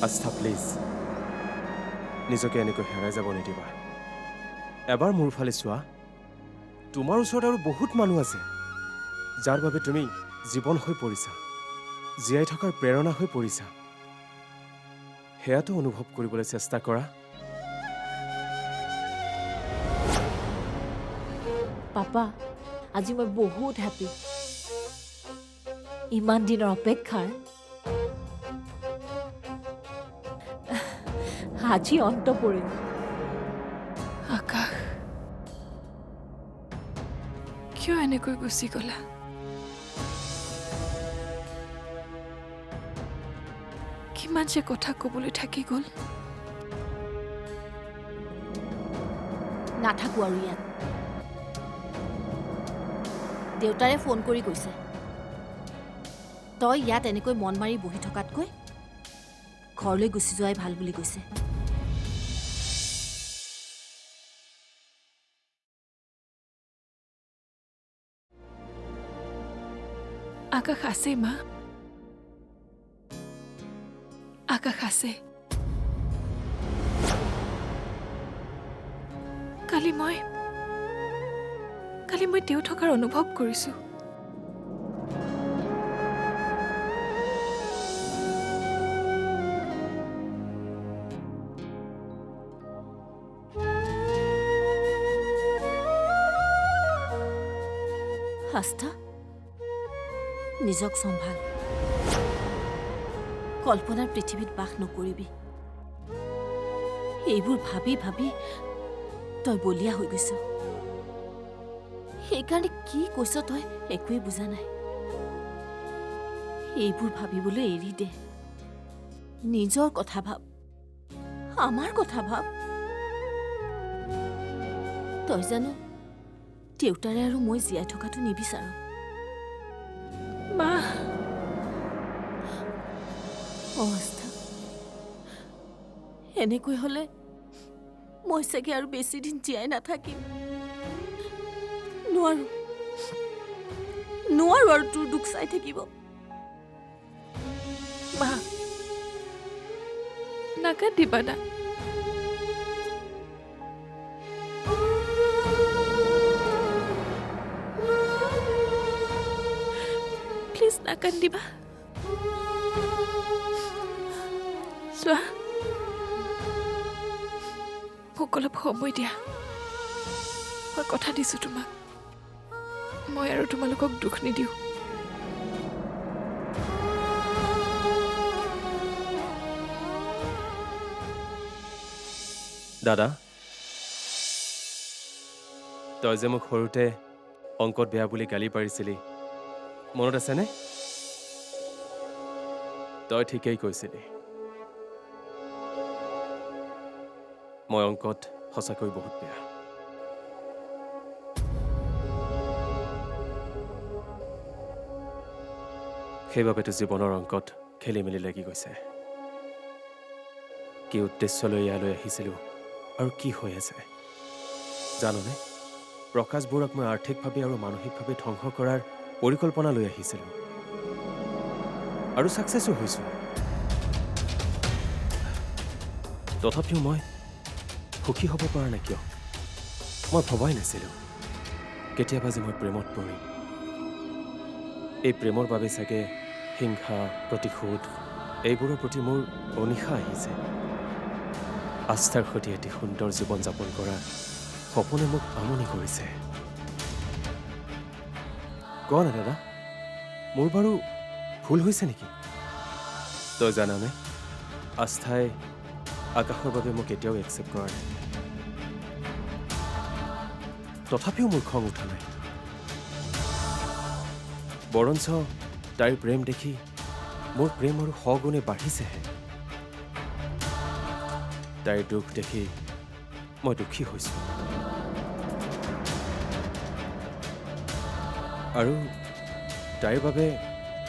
আস্থা প্লিজ নিজকে এনেকৈ হেৰাই যাব নিদিবা এবাৰ মোৰ ফালে চোৱা তোমাৰ ওচৰত আৰু বহুত মানুহ আছে যাৰ বাবে তুমি জীৱন হৈ পৰিছা জীয়াই থকাৰ প্ৰেৰণা হৈ পৰিছা সেয়াটো অনুভৱ কৰিবলৈ চেষ্টা কৰা পাপা আজি মই বহুত হেপী ইমান দিনৰ অপেক্ষাৰ আজি অন্ত পৰিল আকাশ কিয় এনেকৈ গুচি গলা কিমান যে কথা ক'বলৈ থাকি গ'ল নাথাকো আৰু ইয়াত দেউতাৰে ফোন কৰি কৈছে তই ইয়াত এনেকৈ মন মাৰি বহি থকাতকৈ ঘৰলৈ গুচি যোৱাই ভাল বুলি কৈছে আকাশ আছে মা আকাশ আছে কালি মই তেওঁ থকাৰ অনুভৱ কৰিছো আস্থা নিজক চম্ভাল কল্পনাৰ পৃথিৱীত বাস নকৰিবি এইবোৰ ভাবি ভাবি তই বলিয়া হৈ গৈছ সেইকাৰণে কি কৈছ তই একোৱেই বুজা নাই এইবোৰ ভাবিবলৈ এৰি দে নিজৰ কথা ভাব আমাৰ কথা ভাব তই জানো দেউতাৰে আৰু মই জীয়াই থকাটো নিবিচাৰ মা অৱস্থা এনেকৈ হলে মই চাগে আৰু বেছি দিন জীয়াই নাথাকিম নোৱাৰো আৰু তোৰ দুখ চাই থাকিব মা নাকান্দিবা না প্লিজ নাকান্দিবা চোৱা মোক অলপ সময় দিয়া মই কথা দিছো তোমাক মই আৰু তোমালোকক দুখ নিদিওঁ দাদা তই যে মোক সৰুতে অংকত বেয়া বুলি গালি পাৰিছিলি মনত আছেনে তই ঠিকেই কৈছিলি মই অংকত সঁচাকৈ বহুত বেয়া সেইবাবেতো জীৱনৰ অংকত খেলি মেলি লাগি গৈছে কি উদ্দেশ্য লৈ ইয়ালৈ আহিছিলোঁ আৰু কি হৈ আছে জাননে প্ৰকাশ বৰুৱাক মই আৰ্থিকভাৱে আৰু মানসিকভাৱে ধ্বংস কৰাৰ পৰিকল্পনা লৈ আহিছিলোঁ আৰু ছাকচেছো হৈছোঁ তথাপিও মই সুখী হ'ব পৰা নাই কিয় মই ভবাই নাছিলোঁ কেতিয়াবা যে মই প্ৰেমত পৰিম এই প্ৰেমৰ বাবে চাগে হিংসা প্ৰতিশোধ এইবোৰৰ প্ৰতি মোৰ অনিশা আহিছে আস্থাৰ সৈতে এটি সুন্দৰ জীৱন যাপন কৰা সপোনে মোক আমনি কৰিছে ক না দাদা মোৰ বাৰু ভুল হৈছে নেকি তই জানানে আস্থাই আকাশৰ বাবে মোক এতিয়াও একচেপ্ট কৰা নাই তথাপিও মোৰ খং উঠা নাই বৰঞ্চ তাইৰ প্ৰেম দেখি মোৰ প্ৰেম আৰু সগুণে বাঢ়িছেহে তাইৰ দুখ দেখি মই দুখী হৈছোঁ আৰু তাইৰ বাবে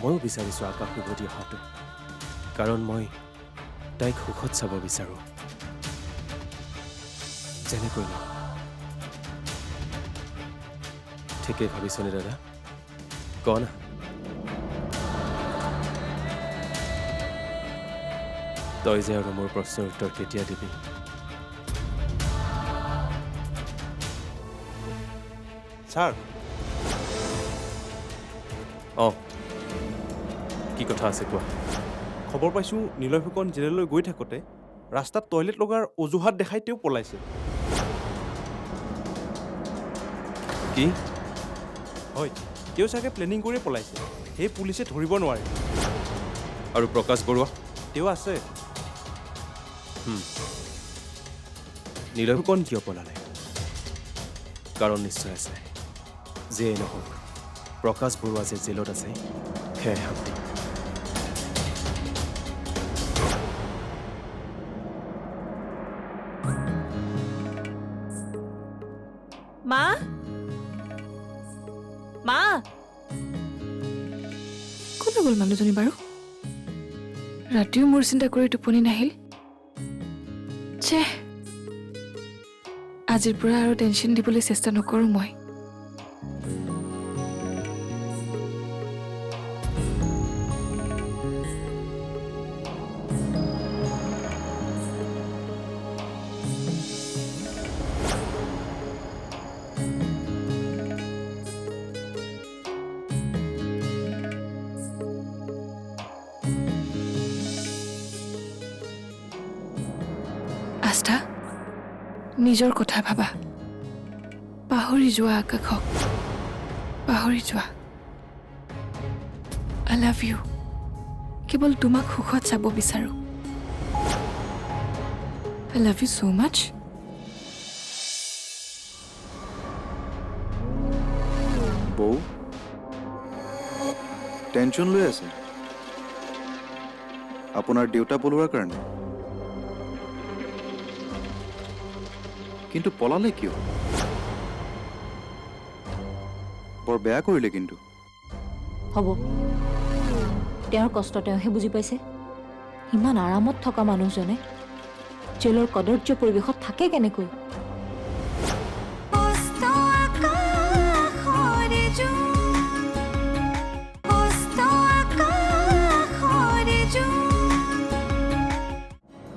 ময়ো বিচাৰিছোঁ আকাশ উভতি অহাটো কাৰণ মই তাইক সুখত চাব বিচাৰোঁ যেনেকৈ ন ঠিকেই ভাবিছনে দাদা ক না তই যে আৰু মোৰ প্ৰশ্নৰ উত্তৰ কেতিয়া দিবি? ছাৰ অঁ, কি কথা আছে কোৱা? খবৰ পাইছোঁ নিলয় ফুকন জেললৈ গৈ থাকোঁতে ৰাস্তাত টয়লেট লগাৰ অজুহাত দেখাই তেওঁ পলাইছে। কি? হয়, তেওঁ চাগে প্লেনিং কৰিয়ে পলাইছে। সেই পুলিচে ধৰিব নোৱাৰে। আৰু প্ৰকাশ বৰুৱা? তেওঁ আছে। নিলয় ফুকন কিয় পলালে? কাৰণ নিশ্চয় আছে। যিয়েই নহওক, প্ৰকাশ বৰুৱা যে জেলত আছে সেয়াই শান্তি। মা মা ক'লৈ গ'ল মানুহজনী বাৰু? ৰাতিও মোৰ চিন্তা কৰি টোপনি নাহিল। ছে, আজিৰ পৰা আৰু টেনশ্যন দিবলৈ চেষ্টা নকৰোঁ মই। আস্থা, নিজৰ কথা ভাবা। পাহৰি যোৱা আকাশক, পাহৰি যোৱা। I love you. কেৱল তোমাক সুখত চাব বিচাৰোঁ। আই লাভ ইউ ছ' মাছ। বৌ টেনশ্যন লৈ আছে আপোনাৰ দেউতা পলোৱাৰ কাৰণে। কিন্তু পলালে কিয়? বৰ বেয়া কৰিলে কিন্তু। হ'ব, তেওঁৰ কষ্ট তেওঁহে বুজি পাইছে। ইমান আৰামত থকা মানুহজনে জেলৰ কদৰ্য পৰিৱেশত থাকে কেনেকৈ?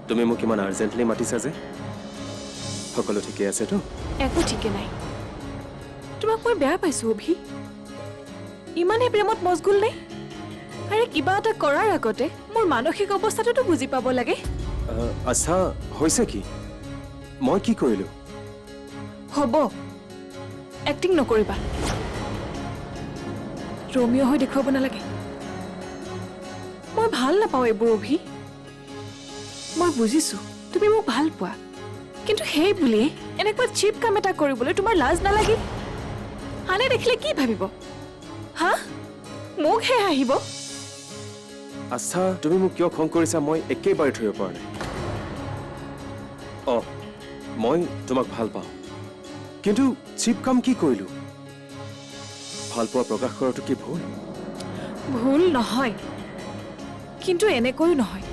তুমি মোক ইমান আৰ্জেণ্টলি মাতিছা যে? সকলো ঠিকেই আছেতো? একো ঠিকে নাই। তোমাক মই বেয়া পাইছোঁ অভি। ইমানেই প্ৰেমত মচগুল নে? আৰে কিবা এটা কৰাৰ আগতে মোৰ মানসিক অৱস্থাটোতো বুজি পাব লাগে। আচ্ছা, হৈছে কি? মই কি কৰিলোঁ? হ'ব, এক্টিং নকৰিবা। ৰমিঅ' হৈ দেখুৱাব নালাগে। মই ভাল নাপাওঁ এইবোৰ অভি। মই বুজিছোঁ তুমি মোক ভাল পোৱা, কিন্তু সেই বুলি এনেকুৱা চিপ কাম এটা কৰিবলৈ তোমাৰ লাজ নালাগিল? আনে দেখিলে কি ভাবিব? হা, মোকহে হাঁহিব। আচ্ছা, তুমি মোক কিয় খং কৰিছা মই একেবাৰে ধৰিব পৰা নাই। অঁ, মই তোমাক ভাল পাওঁ, কিন্তু চিপ কাম কি কৰিলোঁ? ভাল পোৱা প্ৰকাশ কৰাটো কি ভুল? ভুল নহয়, কিন্তু এনেকৈও নহয়।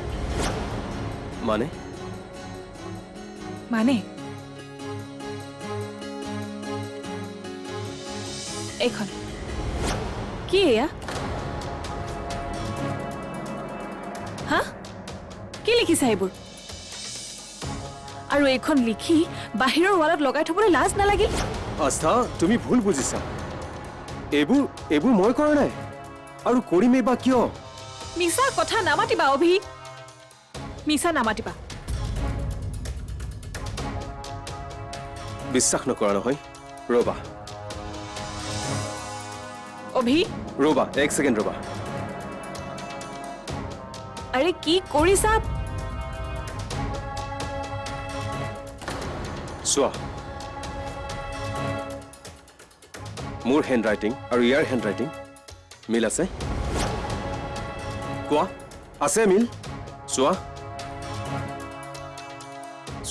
মানে? মানে এইখন কি? এয়া হা, কি লিখিছা এইবোৰ? আৰু এইখন লিখি বাহিৰৰ ৱালত লগাই থবলৈ লাজ নালাগিল? আস্থা, তুমি ভুল বুজিছা। এইবোৰ মই কৰা নাই, আৰু কৰিমেই বা কিয়? মিছা কথা নামাতিবা অভি, মিছা নামাতিবা। বিশ্বাস নকৰা নহয়? ৰবা অভি, ৰবা, এক ছেকেণ্ড ৰবা। আৰে কি কৰিছা? চোৱা, মোৰ হেণ্ড ৰাইটিং আৰু ইয়াৰ হেণ্ড ৰাইটিং মিল আছে? কোৱা, আছে মিল? চোৱা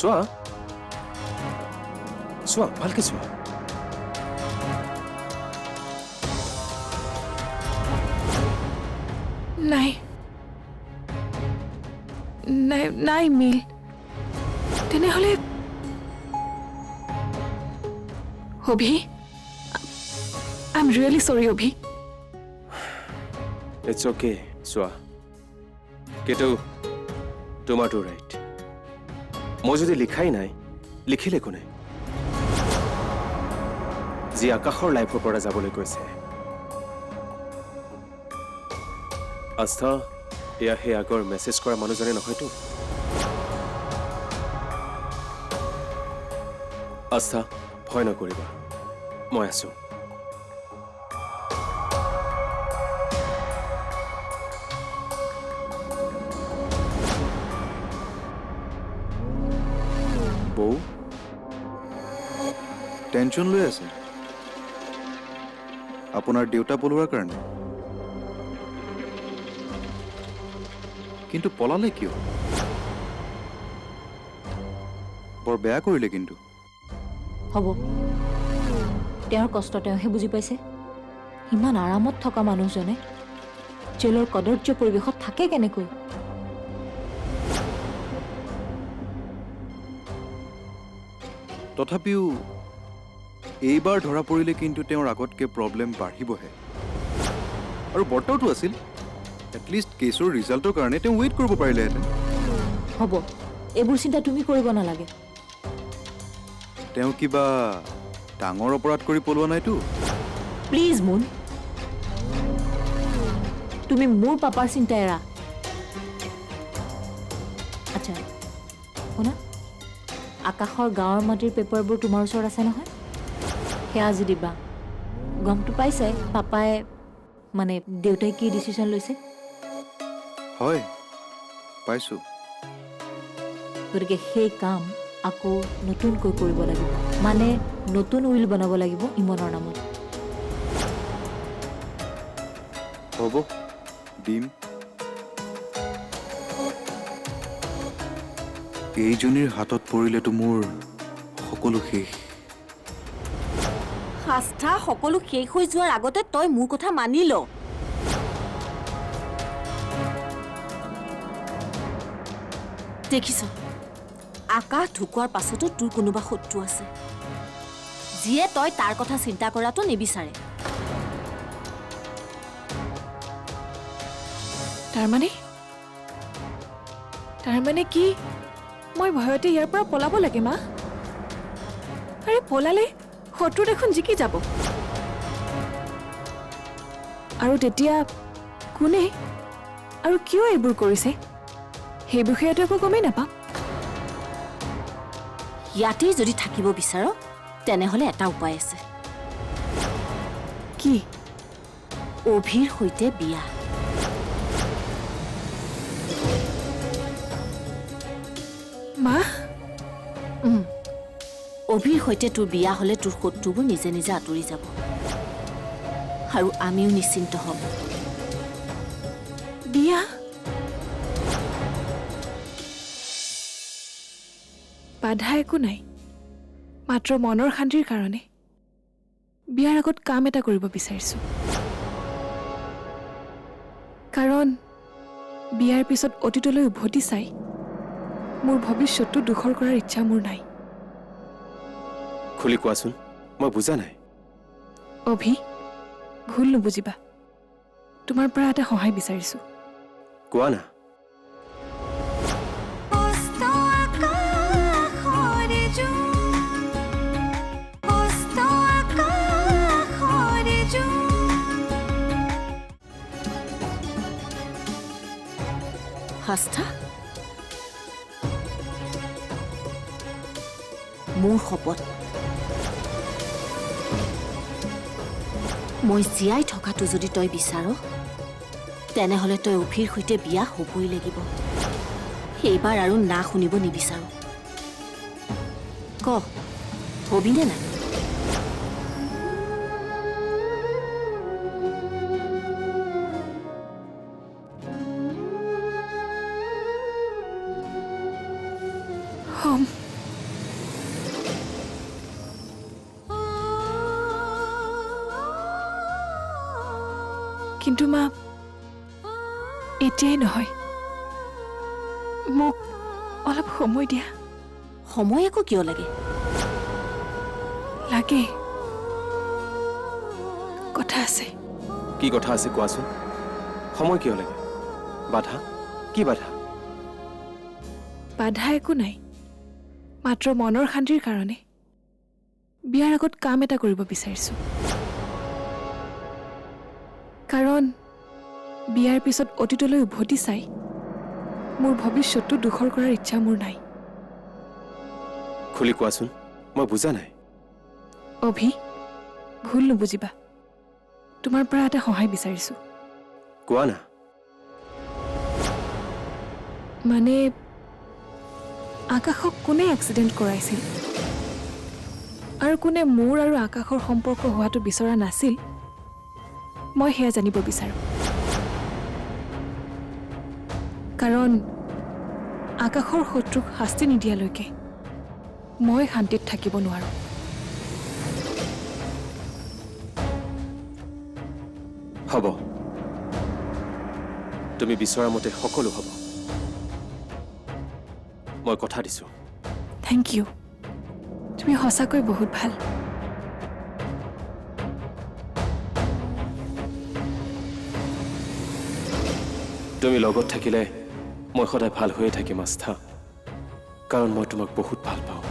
চোৱা চোৱা, ভালকে চোৱা। নাই নাই নাই মিল। তেনেহ'লে অভি, আই এম ৰিয়েলি চৰি অভি। It's okay. চোৱা, কিন্তু তোমাৰটো ৰাইট মই যদি লিখাই নাই লিখিলে কোনে যি আকাশৰ লাইফৰ পৰা যাবলৈ কৈছে আস্থা এয়া সেই আগৰ মেছেজ কৰা মানুহজনে নহয়তো আস্থা ভয় নকৰিবা মই আছো বৌ টেনশ্যন লৈ আছে আপোনাৰ দেউতা পলোৱাৰ কাৰণে কিন্তু পলালে কিয় বৰ বেয়া কৰিলে কিন্তু হ'ব তেওঁৰ কষ্ট তেওঁহে বুজি পাইছে ইমান আৰামত থকা মানুহজনে জেলৰ কদৰ্য পৰিৱেশত থাকে কেনেকৈ তথাপিও এইবাৰ ধৰা পৰিলে কিন্তু তেওঁৰ আগতকৈ প্ৰব্লেম বাঢ়িবহে আৰু বৰ্তাওতো আছিল এটলিষ্ট কেছৰ ৰিজাল্টৰ কাৰণে তেওঁ ৱেইট কৰিব পাৰিলেহেঁতেন হ'ব এইবোৰ চিন্তা তুমি কৰিব নালাগে তেওঁ কিবা ডাঙৰ অপৰাধ কৰি পলোৱা নাইতো প্লিজ মুন তুমি মোৰ পাপাৰ চিন্তা এৰা আচ্ছা শুনা আকাশৰ গাঁৱৰ মাটিৰ পেপাৰবোৰ তোমাৰ ওচৰত আছে নহয় সেয়া আজি দিবা গমটো পাইছে পাপাই মানে দেউতাই কি ডিচিশ্যন লৈছে হয় পাইছোঁ গতিকে সেই কাম আকৌ নতুনকৈ কৰিব লাগিব মানে নতুন উইল বনাব লাগিব ইমনৰ নামত হ'ব দিম এইজনীৰ হাতত পৰিলেতো মোৰ সকলো শেষ আস্থা সকলো শেষ হৈ যোৱাৰ আগতে তই মোৰ কথা মানি ল দেখিছ আকাশ ঢুকোৱাৰ পাছতো তোৰ কোনোবা শত্ৰু আছে যিয়ে তই তাৰ কথা চিন্তা কৰাটো নিবিচাৰে তাৰমানে কি মই ভয়তে ইয়াৰ পৰা পলাব লাগে মা আৰে পলালে শত্ৰু দেখোন জিকি যাব আৰু তেতিয়া কোনে আৰু কিয় এইবোৰ কৰিছে সেই বিষয়েতো একো গমেই নাপাম ইয়াতেই যদি থাকিব বিচাৰ তেনেহলে এটা উপায় আছে কি অভিৰ সৈতে বিয়া মা অভিৰ সৈতে তোৰ বিয়া হলে তোৰ শত্ৰুবোৰ নিজে নিজে আঁতৰি যাব আৰু আমিও নিশ্চিন্ত হ'ম বিয়া বাধা একো নাই মাত্ৰ মনৰ শান্তিৰ কাৰণে বিয়াৰ আগত কাম এটা কৰিব বিচাৰিছো কাৰণ বিয়াৰ পিছত অতীতলৈ উভতি চাই মোৰ ভৱিষ্যতটো দুখৰ কৰাৰ ইচ্ছা মোৰ নাই খুলি কোৱাচোন মই বুজা নাই অভি ভুল নুবুজিবা তোমাৰ পৰা এটা সহায় বিচাৰিছো কোৱা না আস্থা মোৰ শপত মই জীয়াই থকাটো যদি তই বিচাৰ তেনেহলে তই অভিৰ সৈতে বিয়া হ'বই লাগিব এইবাৰ আৰু না শুনিব নিবিচাৰো ক হবিনে নাই হম কিন্তু মা এতিয়াই নহয় মোক অলপ সময় দিয়া সময় আকৌ কিয় লাগে লাগে কথা আছে কি কথা আছে কোৱাচোন সময় কিয় লাগে বাধা কি বাধা বাধা একো নাই, মাত্ৰ মনৰ শান্তিৰ কাৰণে বিয়াৰ আগত কাম এটা কৰিব বিচাৰিছোঁ। কাৰণ বিয়াৰ পিছত অতীতলৈ উভতি চাই মোৰ ভৱিষ্যতটো দুখৰ কৰাৰ ইচ্ছা মোৰ নাই। খুলি কোৱাচোন, মই বুজা নাই। অভি, ভুল নুবুজিবা, তোমাৰ পৰা এটা সহায় বিচাৰিছোঁ। কোৱা না। মানে আকাশক কোনে এক্সিডেণ্ট কৰাইছিল আৰু কোনে মোৰ আৰু আকাশৰ সম্পৰ্ক হোৱাটো বিচৰা নাছিল, মই সেয়া জানিব বিচাৰোঁ। কাৰণ আকাশৰ শত্ৰুক শাস্তি নিদিয়ালৈকে মই শান্তিত থাকিব নোৱাৰোঁ। হ'ব, তুমি বিচৰা মতে সকলো হ'ব। মই কথা দিছোঁ। থেংক ইউ, তুমি সঁচাকৈ বহুত ভাল। তুমি লগত থাকিলে মই সদায় ভাল হৈয়ে থাকিম আস্থা, কাৰণ মই তোমাক বহুত ভাল পাওঁ।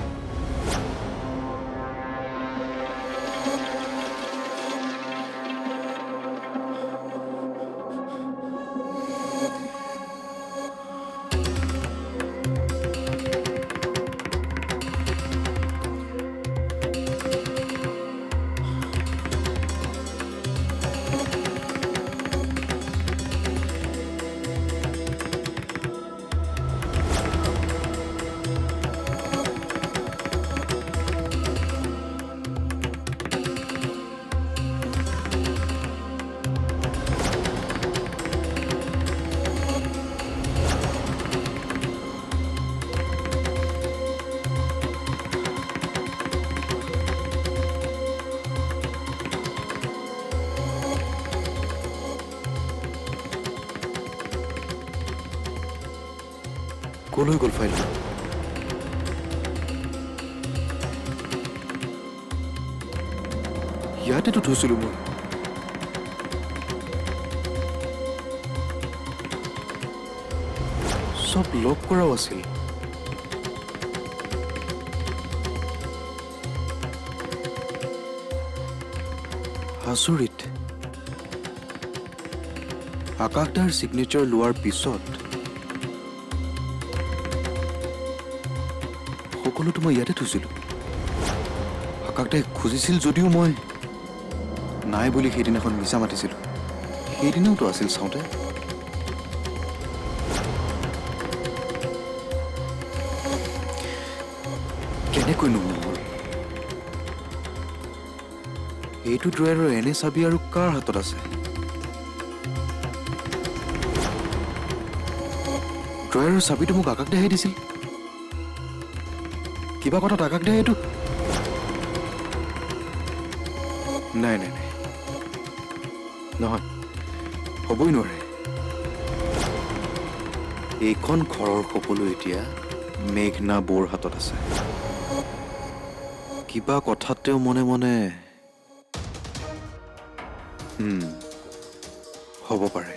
ক'লৈ গ'ল ফাইলটো? ইয়াতেতো থৈছিলোঁ মই। চব লক কৰাও আছিল। আচৰিত, আকাশদাৰ ছিগনেচাৰ লোৱাৰ পিছত সকলোতো মই ইয়াতে থৈছিলোঁ। আকাশদাই খুজিছিল যদিও মই নাই বুলি সেইদিনাখন মিছা মাতিছিলোঁ। সেইদিনাওতো আছিল চাওঁতে। কেনেকৈ নহ'ল? এইটো ড্ৰয়াৰৰ এনে চাবি আৰু কাৰ হাতত আছে? ড্ৰয়াৰৰ চাবিটো মোক আকাশদাইহে দিছিল। কিবা কথাত আকাশদাই এইটো নাই নাই নাই, নহয়, হ'বই নোৱাৰে। এইখন ঘৰৰ সকলো এতিয়া মেঘনা বৌৰ হাতত আছে। কিবা কথাত তেওঁ মনে মনে হ'ব পাৰে।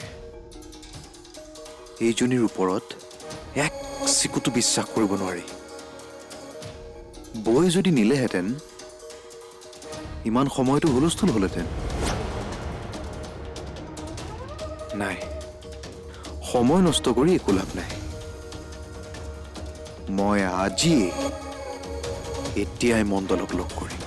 এইজনীৰ ওপৰত এক চিকুটো বিশ্বাস কৰিব নোৱাৰি। বৌয়ে যদি নিলেহেঁতেন ইমান সময়টো হুলস্থুল হ'লহেঁতেন। নাই, সময় নষ্ট কৰি একো লাভ নাই। মই আজিয়ে এতিয়াই মণ্ডলক লগ কৰিম।